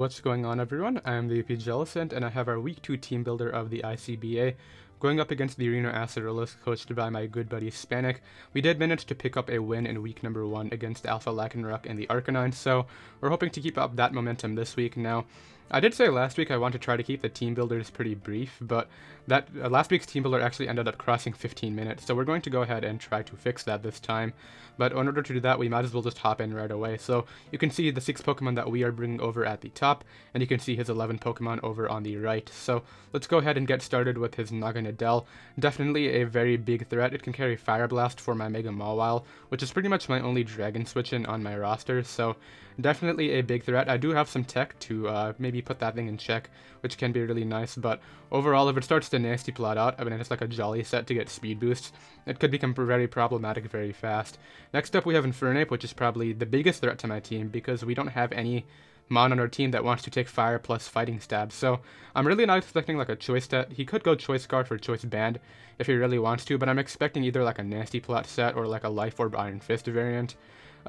What's going on, everyone? I am the OPJellicent, and I have our Week 2 team builder of the ICBA going up against the Reno Acerolas, coached by my good buddy Spanic. We did manage to pick up a win in week number 1 against Alpha Lycanroc and the Arcanine, so we're hoping to keep up that momentum this week. Now, I did say last week I want to try to keep the team builders pretty brief, but that last week's team builder actually ended up crossing 15 minutes, so we're going to go ahead and try to fix that this time. But in order to do that, we might as well just hop in right away. So you can see the 6 Pokemon that we are bringing over at the top, and you can see his 11 Pokemon over on the right. So let's go ahead and get started with his Naganadel. Definitely a very big threat. It can carry Fire Blast for my Mega Mawile, which is pretty much my only Dragon Switch-in on my roster, so definitely a big threat. I do have some tech to maybe put that thing in check, which can be really nice, but overall, if it starts to nasty plot out, I mean, it's like a Jolly set to get speed boosts, it could become very problematic very fast. Next up, we have Infernape, which is probably the biggest threat to my team, because we don't have any Mon on our team that wants to take Fire plus Fighting Stab, so I'm really not expecting like a Choice set. He could go Choice Scarf or Choice Band if he really wants to, but I'm expecting either like a Nasty Plot set or like a Life Orb Iron Fist variant.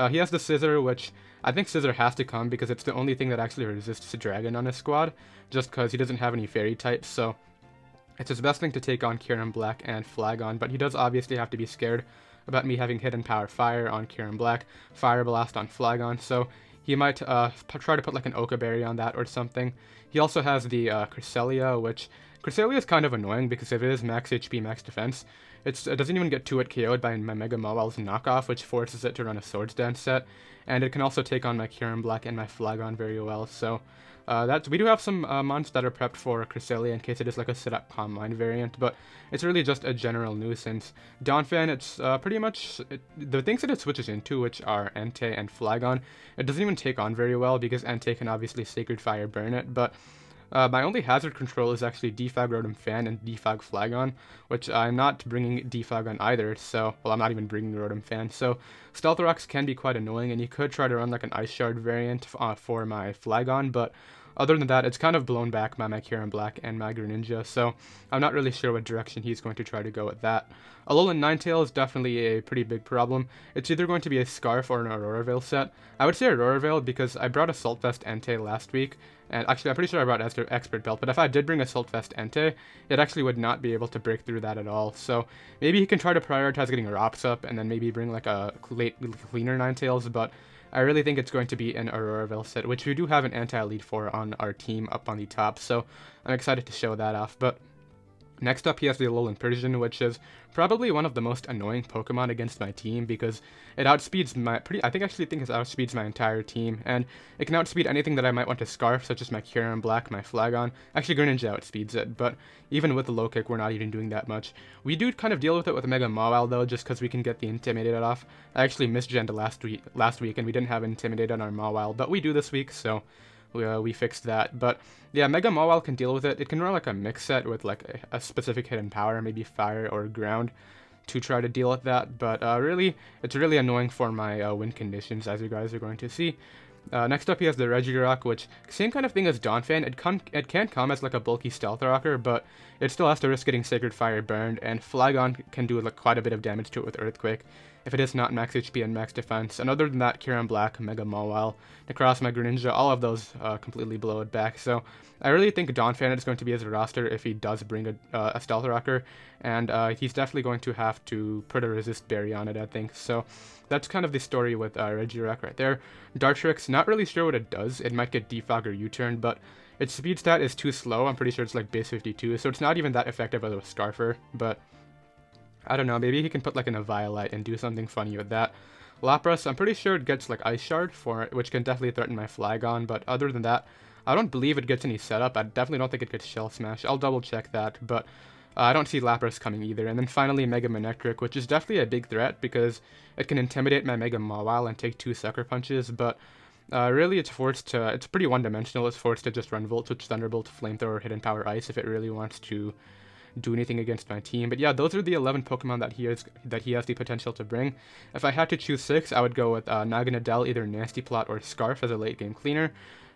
He has the Scissor, which I think Scissor has to come because it's the only thing that actually resists Dragon on his squad, just because he doesn't have any Fairy types, so it's his best thing to take on Kyurem Black and Flagon, but he does obviously have to be scared about me having Hidden Power Fire on Kyurem Black, Fire Blast on Flagon, so he might try to put like an Oka Berry on that or something. He also has the Cresselia, which Cresselia is kind of annoying because if it is max HP, max defense, it doesn't even get 2-hit KO'd by my Mega Mawile's knockoff, which forces it to run a Swords Dance set, and it can also take on my Kyurem Black and my Flagon very well, so we do have some mons that are prepped for Cresselia in case it is like a sit-up Calm Mind variant, but it's really just a general nuisance. Donphan, it's pretty much the things that it switches into, which are Entei and Flagon, it doesn't even take on very well because Entei can obviously Sacred Fire burn it, but my only hazard control is actually Defog Rotom Fan and Defog Flagon, which I'm not bringing Defog on either, so, well, I'm not even bringing Rotom Fan, so Stealth Rocks can be quite annoying, and you could try to run like an Ice Shard variant for my Flagon, but other than that, it's kind of blown back by my Kyurem Black and my Greninja, so I'm not really sure what direction he's going to try to go with that. Alolan Ninetale is definitely a pretty big problem. It's either going to be a Scarf or an Aurora Veil set. I would say Aurora Veil because I brought Assault Vest Entei last week, and actually I'm pretty sure I brought Expert Belt, but if I did bring Assault Vest Entei, it actually would not be able to break through that at all, so maybe he can try to prioritize getting Rops up and then maybe bring like a late cleaner Ninetales, but I really think it's going to be an Aurora Veil set, which we do have an anti-lead for on our team up on the top, so I'm excited to show that off. But next up, he has the Alolan Persian, which is probably one of the most annoying Pokemon against my team because it outspeeds I think it outspeeds my entire team, and it can outspeed anything that I might want to Scarf, such as my Kyurem Black, my Flagon. Actually, Greninja outspeeds it, but even with the low kick, we're not even doing that much. We do kind of deal with it with Mega Mawile, though, just because we can get the Intimidated off. I actually misgened last week, and we didn't have Intimidated on our Mawile, but we do this week, so we fixed that. But yeah, Mega Mawile can deal with it. It can run like a mix set with like a specific hidden power, maybe Fire or Ground, to try to deal with that. But really, it's really annoying for my win conditions, as you guys are going to see. Next up, he has the Regirock, which same kind of thing as Donphan. It can come as like a bulky Stealth Rocker, but it still has to risk getting Sacred Fire burned, and Flagon can do like quite a bit of damage to it with Earthquake if it is not max HP and max defense. And other than that, Kyurem Black, Mega Mawile, Necrozma, Greninja, all of those completely blow it back. So I really think Donphan is going to be his roster if he does bring a Stealth Rocker, and he's definitely going to have to put a Resist Berry on it, I think. So that's kind of the story with Regirock right there. Dartrix, not really sure what it does. It might get Defog or U-turn, but its speed stat is too slow. I'm pretty sure it's like base 52, so it's not even that effective as a Scarfer, but I don't know, maybe he can put like in a Violite and do something funny with that. Lapras, I'm pretty sure it gets like Ice Shard for it, which can definitely threaten my Flagon, but other than that, I don't believe it gets any setup. I definitely don't think it gets Shell Smash. I'll double check that, but I don't see Lapras coming either. And then finally Mega Manectric, which is definitely a big threat because it can intimidate my Mega Mawile and take 2 Sucker Punches, but really it's pretty one-dimensional. It's forced to just run Volt Switch, Thunderbolt, Flamethrower, Hidden Power Ice if it really wants to do anything against my team. But yeah, those are the 11 Pokemon that he has the potential to bring. If I had to choose 6, I would go with Naganadel, either Nasty Plot or Scarf as a late game cleaner.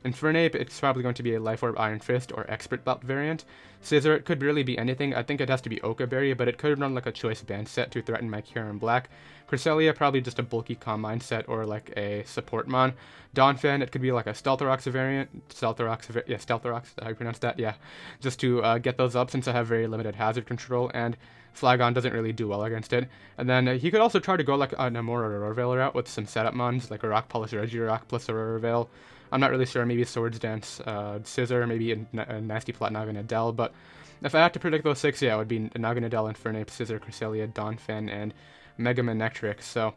Infernape, it's probably going to be a Life Orb Iron Fist or Expert Belt variant. Scissor, it could really be anything. I think it has to be Oka Berry, but it could run like a choice band set to threaten my Kyurem Black. Cresselia, probably just a bulky Combine set or like a support mon. Donphan, it could be like a Stealthorox variant. Stealthorox, how you pronounce that? Yeah, just to get those up since I have very limited hazard control, and Flagon doesn't really do well against it. And then he could also try to go like a Namor or Aurora Veil route with some setup mons, like a Rock Polish Regirock plus Aurora Veil. I'm not really sure, maybe Swords Dance, Scissor, maybe a Nasty Plot Naganadel, but if I had to predict those 6, yeah, it would be Naganadel, Infernape, Scissor, Cresselia, Donphan, and Mega Manectric. So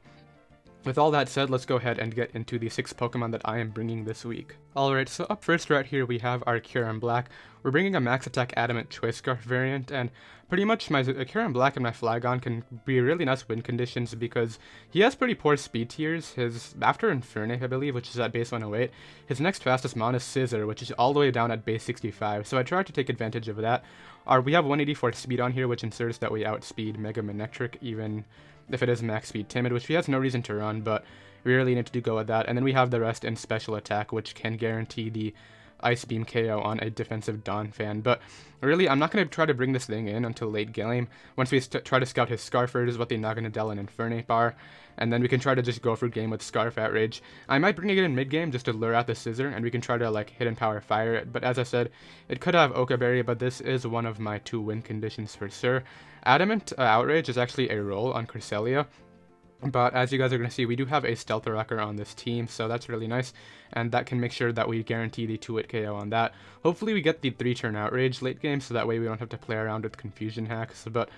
with all that said, let's go ahead and get into the 6 Pokemon that I am bringing this week. Alright, so up first right here we have our Kyurem Black. We're bringing a Max Attack Adamant Choice Scarf variant, and pretty much my Kyurem Black and my Flagon can be really nice win conditions because he has pretty poor speed tiers. After Infernape, I believe, which is at base 108, his next fastest mon is Scissor, which is all the way down at base 65, so I tried to take advantage of that. We have 184 speed on here, which ensures that we outspeed Mega Manectric, even if it is max speed Timid, which he has no reason to run, but we really need to go with that. And then we have the rest in special attack, which can guarantee the Ice Beam KO on a defensive Donphan. But really, I'm not going to try to bring this thing in until late game. Once we try to scout his Scarfers, what the Naganadel and Infernape are, and then we can try to just go for game with Scarf Outrage. I might bring it in mid-game just to lure out the Scissor, and we can try to like Hidden Power Fire it. But as I said, it could have Oka Berry, but this is one of my 2 win conditions for sure. Adamant Outrage is actually a roll on Cresselia, but as you guys are going to see, we do have a Stealthorocker on this team, so that's really nice, and that can make sure that we guarantee the 2-hit KO on that. Hopefully we get the 3-turn Outrage late game, so that way we don't have to play around with confusion hacks, but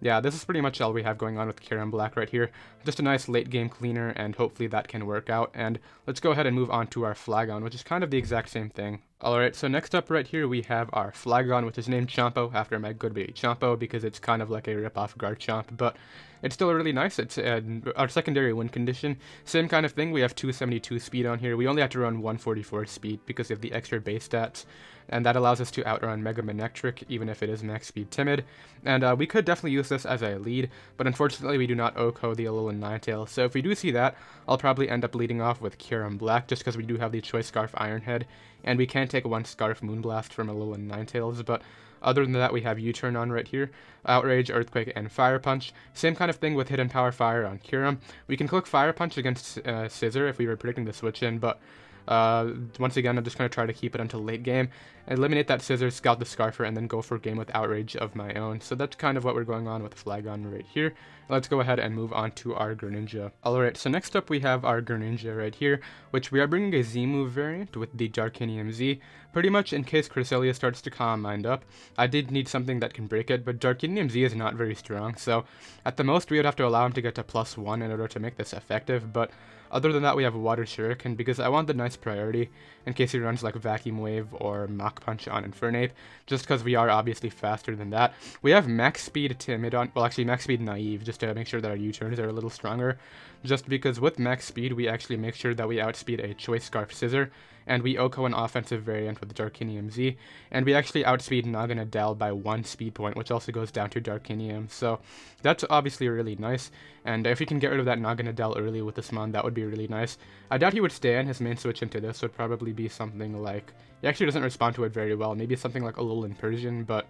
yeah, this is pretty much all we have going on with Kyurem Black right here. Just a nice late game cleaner, and hopefully that can work out. And let's go ahead and move on to our Flagon, which is kind of the exact same thing. Alright, so next up right here we have our Flagon, which is named Chompo after my good baby Chompo, because it's kind of like a rip-off Garchomp, but it's still really nice. It's our secondary win condition. Same kind of thing, we have 272 speed on here. We only have to run 144 speed because of the extra base stats, and that allows us to outrun Mega Manectric, even if it is max speed Timid. And we could definitely use this as a lead, but unfortunately we do not OHKO the Alolan Ninetale, so if we do see that, I'll probably end up leading off with Kyurem Black, just because we do have the Choice Scarf Iron Head, and we can take 1 Scarf Moonblast from Alolan Ninetales, but other than that, we have U-Turn on right here, Outrage, Earthquake, and Fire Punch. Same kind of thing with Hidden Power Fire on Kyurem. We can click Fire Punch against Scissor if we were predicting the switch in, but once again, I'm just going to try to keep it until late game, eliminate that Scissor, scout the Scarfer, and then go for a game with Outrage of my own. So that's kind of what we're going on with Flagon right here. Let's go ahead and move on to our Greninja. Alright, so next up we have our Greninja right here, which we are bringing a Z-move variant with the Darkinium Z. Pretty much in case Cresselia starts to Calm Mind up. I did need something that can break it, but Darkinium Z is not very strong, so at the most we would have to allow him to get to +1 in order to make this effective, but other than that, we have Water Shuriken, because I want the nice priority in case he runs like Vacuum Wave or Mach Punch on Infernape, just because we are obviously faster than that. We have Max Speed Timid on, well actually Max Speed Naive, just to make sure that our U-turns are a little stronger, just because with Max Speed we actually make sure that we outspeed a Choice Scarf Scissor, and we OHKO an offensive variant with Darkinium Z, and we actually outspeed Naganadel by 1 speed point, which also goes down to Darkinium, so that's obviously really nice, and if you can get rid of that Naganadel early with this mon, that would be really nice. I doubt he would stay in. His main switch into this would probably be something like, he actually doesn't respond to it very well, maybe something like Alolan Persian, but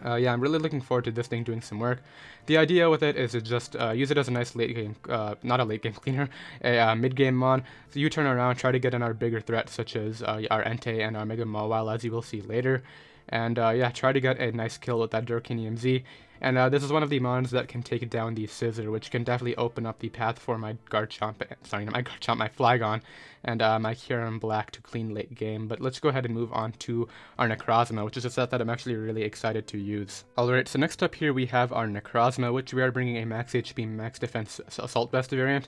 yeah, I'm really looking forward to this thing doing some work. The idea with it is to just use it as a nice late game, not a late game cleaner, a mid game mon. So you turn around, try to get in our bigger threats such as our Entei and our Mega Mawile, as you will see later. And yeah, try to get a nice kill with that Darkinium Z. And this is one of the mons that can take down the Scissor, which can definitely open up the path for my Garchomp, sorry, not my Garchomp, my Flagon, and my Kyurem Black to clean late game. But let's go ahead and move on to our Necrozma, which is a set that I'm actually really excited to use. Alright, so next up here we have our Necrozma, which we are bringing a Max HP, Max Defense Assault Vest variant.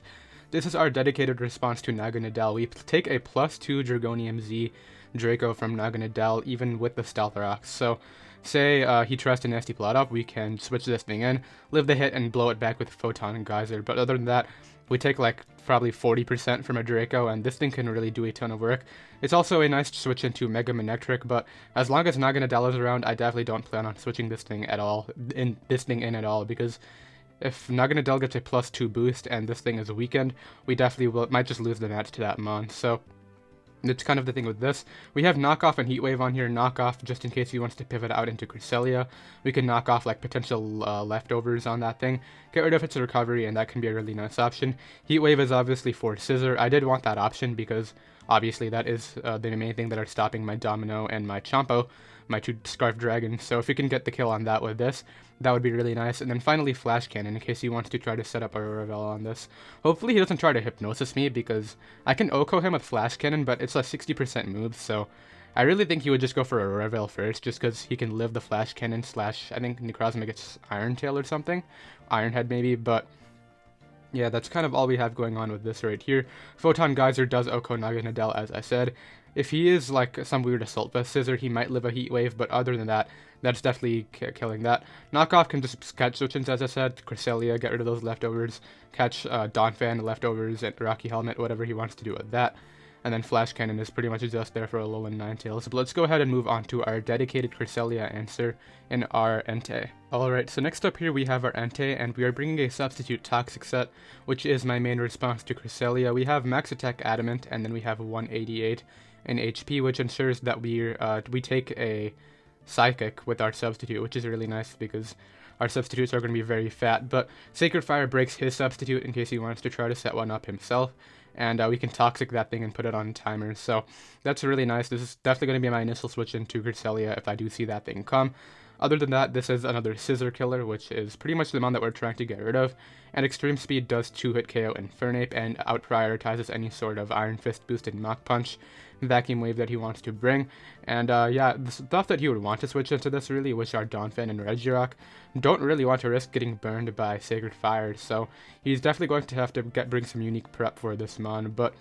This is our dedicated response to Naganadel. We take a +2 Dragonium Z Draco from Naganadel, even with the Stealthorox. So say he tries to Nasty Plot up, we can switch this thing in, live the hit, and blow it back with Photon and Geyser. But other than that, we take like probably 40% from a Draco, and this thing can really do a ton of work. It's also a nice switch into Mega Manectric, but as long as Naganadel is around, I definitely don't plan on switching this thing at all, at all, because if Naganadel gets a +2 boost and this thing is weakened, we definitely might just lose the match to that mon. So And it's kind of the thing with this. We have Knockoff and Heat Wave on here. Knockoff, just in case he wants to pivot out into Cresselia. We can knock off like potential leftovers on that thing. Get rid of its recovery, and that can be a really nice option. Heat Wave is obviously for Scissor. I did want that option because obviously that is the main thing that are stopping my Domino and my Chompo, my two Scarf Dragons. So if we can get the kill on that with this, that would be really nice. And then finally Flash Cannon, in case he wants to try to set up a Revel on this. Hopefully he doesn't try to Hypnosis me, because I can OHKO him with Flash Cannon, but it's a 60% move, so I really think he would just go for a Revel first, just because he can live the Flash Cannon / I think Necrozma gets Iron Tail or something. Iron Head maybe, but yeah, that's kind of all we have going on with this right here. Photon Geyser does OHKO Naganadel, as I said. If he is like some weird Assault Vest Scissor, he might live a Heat Wave, but other than that, that's definitely killing that. Knockoff can just catch switch-ins, as I said. Cresselia, get rid of those leftovers. Catch Donphan, leftovers, and Rocky Helmet, whatever he wants to do with that. And then Flash Cannon is pretty much just there for a Alolan Ninetales. But let's go ahead and move on to our dedicated Cresselia answer in our Entei. Alright, so next up here we have our Entei, and we are bringing a Substitute Toxic set, which is my main response to Cresselia. We have Max Attack Adamant, and then we have 188 in HP, which ensures that we take a Psychic with our Substitute, which is really nice because our substitutes are going to be very fat. But Sacred Fire breaks his substitute in case he wants to try to set one up himself, and we can Toxic that thing and put it on timers. So that's really nice. This is definitely going to be my initial switch into Cresselia if I do see that thing come. Other than that, this is another Scissor Killer, which is pretty much the mon that we're trying to get rid of. And Extreme Speed does 2-hit KO Infernape and out-prioritizes any sort of Iron Fist boosted Mach Punch Vacuum Wave that he wants to bring. And yeah, the stuff that he would want to switch into this really, which are Donphan and Regirock, don't really want to risk getting burned by Sacred Fire. So he's definitely going to have to bring some unique prep for this mon. But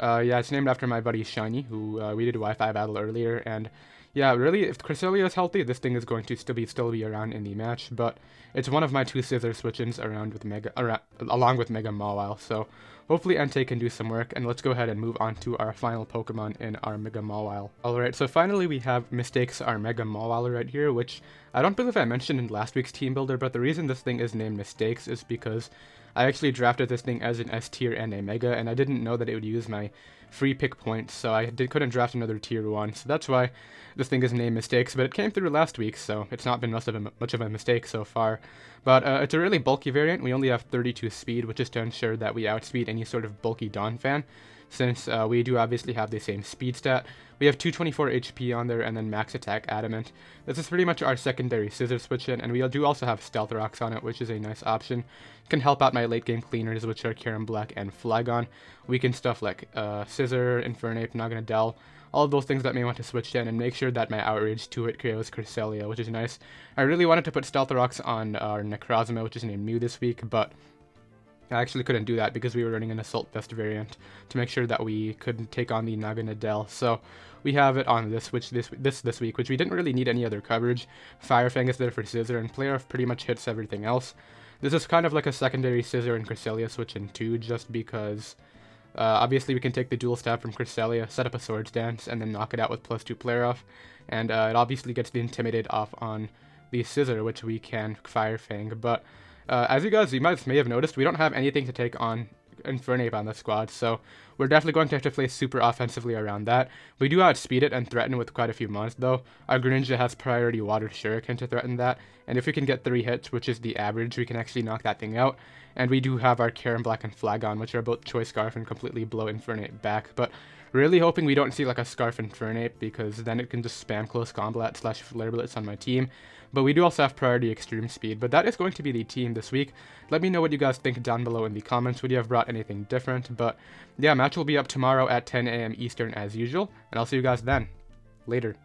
yeah, it's named after my buddy Shiny, who we did a Wi-Fi battle earlier, and yeah, really, if Cresselia is healthy, this thing is going to still be around in the match, but it's one of my two Scissor switch-ins along with Mega Mawile, so hopefully Entei can do some work, and let's go ahead and move on to our final Pokemon in our Mega Mawile. Alright, so finally we have Mistakes, our Mega Mawile right here, which I don't believe I mentioned in last week's Team Builder, but the reason this thing is named Mistakes is because I actually drafted this thing as an S tier and a Mega, and I didn't know that it would use my free pick points, so I couldn't draft another tier 1, so that's why this thing is named Mistakes, but it came through last week, so it's not been much of a mistake so far. But it's a really bulky variant. We only have 32 speed, which is to ensure that we outspeed any sort of bulky Donphan, since we do obviously have the same speed stat. We have 224 HP on there, and then Max Attack Adamant. This is pretty much our secondary Scissor switch-in, and we do also have Stealth Rocks on it, which is a nice option. Can help out my late-game cleaners, which are Karam Black and Flygon. Weaken stuff like Scissor, Infernape, Naganadel, all of those things that may want to switch in, and make sure that my Outrage 2-hit KOs Cresselia, which is nice. I really wanted to put Stealth Rocks on our Necrozma, which is named Mew this week, but I actually couldn't do that because we were running an Assault Vest variant to make sure that we could take on the Naganadel. So we have it on this week, which we didn't really need any other coverage. Fire Fang is there for Scissor, and Player pretty much hits everything else. This is kind of like a secondary Scissor and Cresselia switch in too, just because obviously we can take the Dual Stab from Cresselia, set up a Swords Dance, and then knock it out with +2 Player off. And it obviously gets the Intimidate off on the Scissor, which we can Fire Fang. But as you guys may have noticed, we don't have anything to take on Infernape on the squad, so we're definitely going to have to play super offensively around that. We do outspeed it and threaten with quite a few mons, though. Our Greninja has priority Water Shuriken to threaten that, and if we can get 3 hits, which is the average, we can actually knock that thing out. And we do have our Karam Black and Flygon, which are both Choice Scarf and completely blow Infernape back, but really hoping we don't see like a Scarf Infernape, because then it can just spam Close Combat / Flare Blitz on my team. But we do also have priority Extreme Speed. But that is going to be the team this week. Let me know what you guys think down below in the comments. Would you have brought anything different? But yeah, match will be up tomorrow at 10 AM Eastern as usual. And I'll see you guys then. Later.